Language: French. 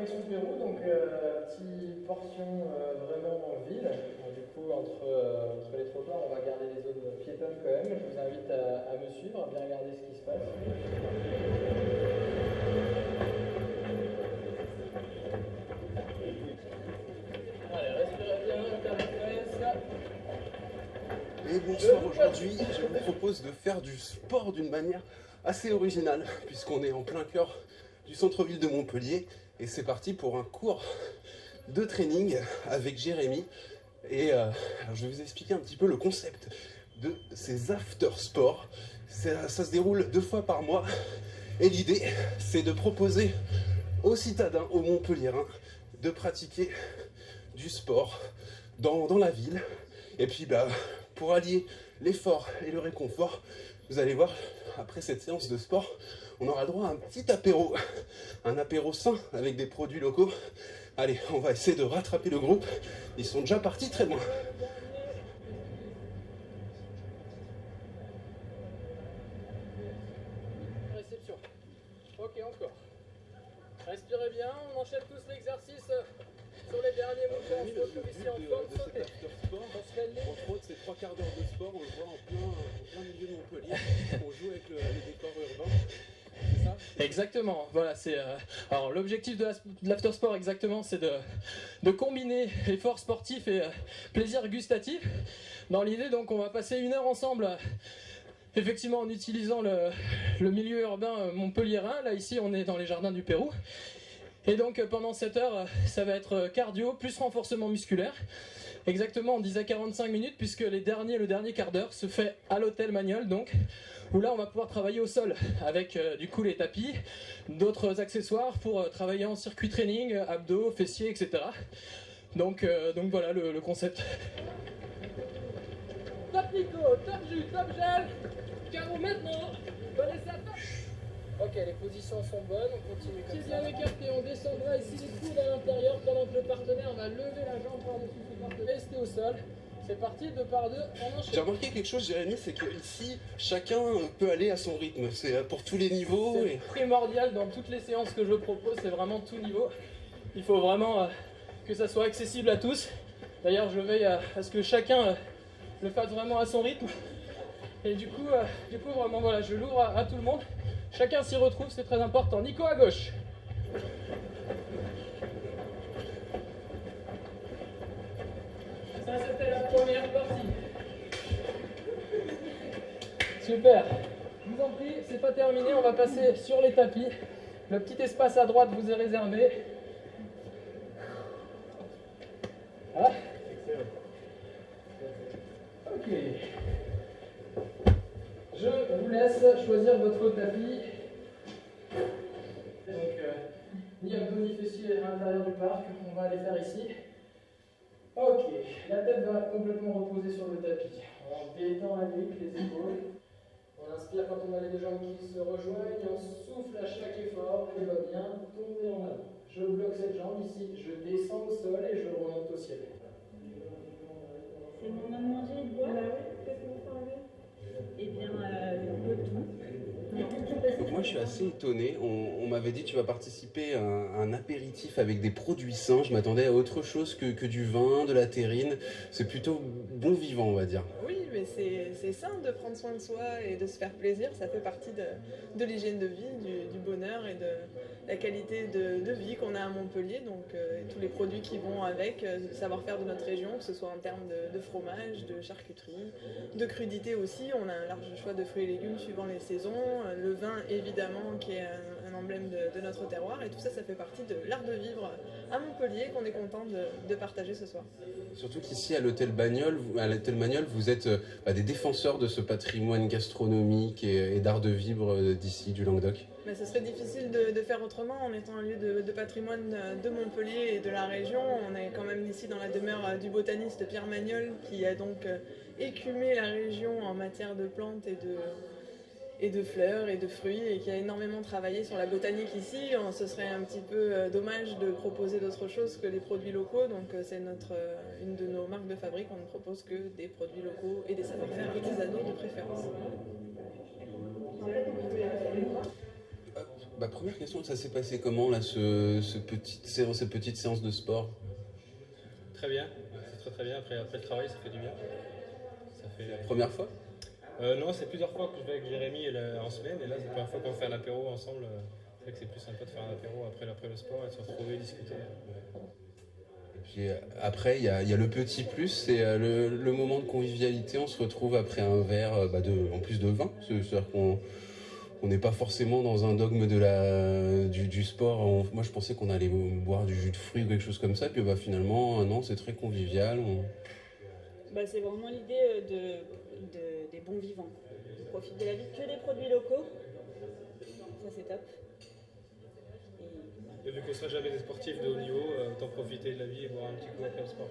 direction Pérou, donc petite portion vraiment ville. Donc, du coup, entre les trottoirs, on va garder les zones piétonnes quand même. Je vous invite à me suivre, à bien regarder ce qui se passe. Allez, respirez bien, interface. Et bonsoir, aujourd'hui je vous propose de faire du sport d'une manière assez originale puisqu'on est en plein cœur du centre-ville de Montpellier et c'est parti pour un cours de training avec Jérémy et alors je vais vous expliquer un petit peu le concept de ces after sports. Ça se déroule 2 fois par mois et l'idée c'est de proposer aux citadins, aux Montpelliérains de pratiquer du sport dans la ville et puis pour allier l'effort et le réconfort, vous allez voir, après cette séance de sport, on aura le droit à un petit apéro, un apéro sain avec des produits locaux. Allez, on va essayer de rattraper le groupe, ils sont déjà partis très loin. Réception. Ok, encore. Respirez bien, on enchaîne tous l'exercice sur les derniers mouvements. On se retrouve ici en forme sautée. Entre autres, c'est 3 quarts d'heure de sport, on le voit en plein milieu de Montpellier, on joue avec le décor urbain. C'est ça ? Exactement, voilà, alors l'objectif de l'aftersport exactement, c'est de combiner effort sportif et plaisir gustatif. Dans l'idée, donc, on va passer 1 heure ensemble, effectivement en utilisant le milieu urbain montpelliérain. Là, ici, on est dans les jardins du Pérou. Et donc, pendant 7 heures, ça va être cardio plus renforcement musculaire. Exactement en 10 à 45 minutes, puisque le dernier quart d'heure se fait à l'hôtel Magnol, donc, où là on va pouvoir travailler au sol avec du coup les tapis, d'autres accessoires pour travailler en circuit training, abdos, fessiers, etc. Donc voilà le concept. Top Nico, top jus, top gel, carreau maintenant, prenez ça. Ok, les positions sont bonnes, on continue comme ça. C'est bien écarté, on descendra ici les coudes à l'intérieur pendant que le partenaire va lever la jambe par-dessus son partenaire. Restez au sol. C'est parti, 2 par 2, on enchaîne. J'ai remarqué quelque chose, Jérémy, c'est qu'ici, chacun peut aller à son rythme. C'est pour tous les niveaux. C'est primordial dans toutes les séances que je propose, c'est vraiment tout niveau. Il faut vraiment que ça soit accessible à tous. D'ailleurs, je veille à ce que chacun le fasse vraiment à son rythme. Et du coup vraiment, voilà, je l'ouvre à tout le monde. Chacun s'y retrouve, c'est très important. Nico à gauche. Ça, c'était la première partie. Super. Je vous en prie, c'est pas terminé, on va passer sur les tapis. Le petit espace à droite vous est réservé. Voilà. Ok. Je vous laisse choisir votre tapis. Donc, ni abdos ni fessiers à l'intérieur du parc, on va aller faire ici. Ok, la tête va complètement reposer sur le tapis. On détend la nuque, les épaules. On inspire quand on a les 2 jambes qui se rejoignent. On souffle à chaque effort et va bien tomber en avant. Je bloque cette jambe ici, je descends au sol et je remonte au ciel. C'est le moment de manger et de boire. Qu'est-ce que vous parlez? Eh bien, un peu tout. Moi, je suis assez étonné. On m'avait dit tu vas participer à un apéritif avec des produits sains. Je m'attendais à autre chose que du vin, de la terrine. C'est plutôt bon vivant, on va dire. Oui, mais c'est sain de prendre soin de soi et de se faire plaisir. Ça fait partie de l'hygiène de vie, du bonheur et de la qualité de vie qu'on a à Montpellier. Donc, tous les produits qui vont avec, le savoir-faire de notre région, que ce soit en termes de fromage, de charcuterie, de crudité aussi. On a un large choix de fruits et légumes suivant les saisons. Le vin, évidemment, qui est un emblème de notre terroir. Et tout ça, ça fait partie de l'art de vivre à Montpellier qu'on est content de partager ce soir. Surtout qu'ici, à l'hôtel Magnol, vous êtes des défenseurs de ce patrimoine gastronomique et d'art de vivre d'ici, du Languedoc. Mais ce serait difficile de faire autrement en étant un lieu de patrimoine de Montpellier et de la région. On est quand même ici dans la demeure du botaniste Pierre Magnol qui a donc écumé la région en matière de plantes et de fleurs et de fruits et qui a énormément travaillé sur la botanique ici. Ce serait un petit peu dommage de proposer d'autres choses que des produits locaux, donc c'est une de nos marques de fabrique. On ne propose que des produits locaux et des savoir-faire artisanaux de préférence. Première question, ça s'est passé comment là, cette petite séance de sport? Très bien, c'est très très bien. Après le travail, ça fait du bien. Ça fait... La première fois? Non, c'est plusieurs fois que je vais avec Jérémy en semaine. Et là, c'est la première fois qu'on fait un apéro ensemble. C'est vrai que c'est plus sympa de faire un apéro après le sport et de se retrouver et discuter. Et puis après, il y a le petit plus, c'est le moment de convivialité. On se retrouve après un verre, en plus de vin. C'est-à-dire qu'on n'est pas forcément dans un dogme du sport. Moi, je pensais qu'on allait boire du jus de fruits ou quelque chose comme ça. Puis finalement, non, c'est très convivial. C'est vraiment l'idée des bons vivants. On profite de la vie, que des produits locaux. Ça, c'est top. Et vu qu'on ne sera jamais des sportifs de haut niveau, autant profiter de la vie et boire un petit coup après le sport.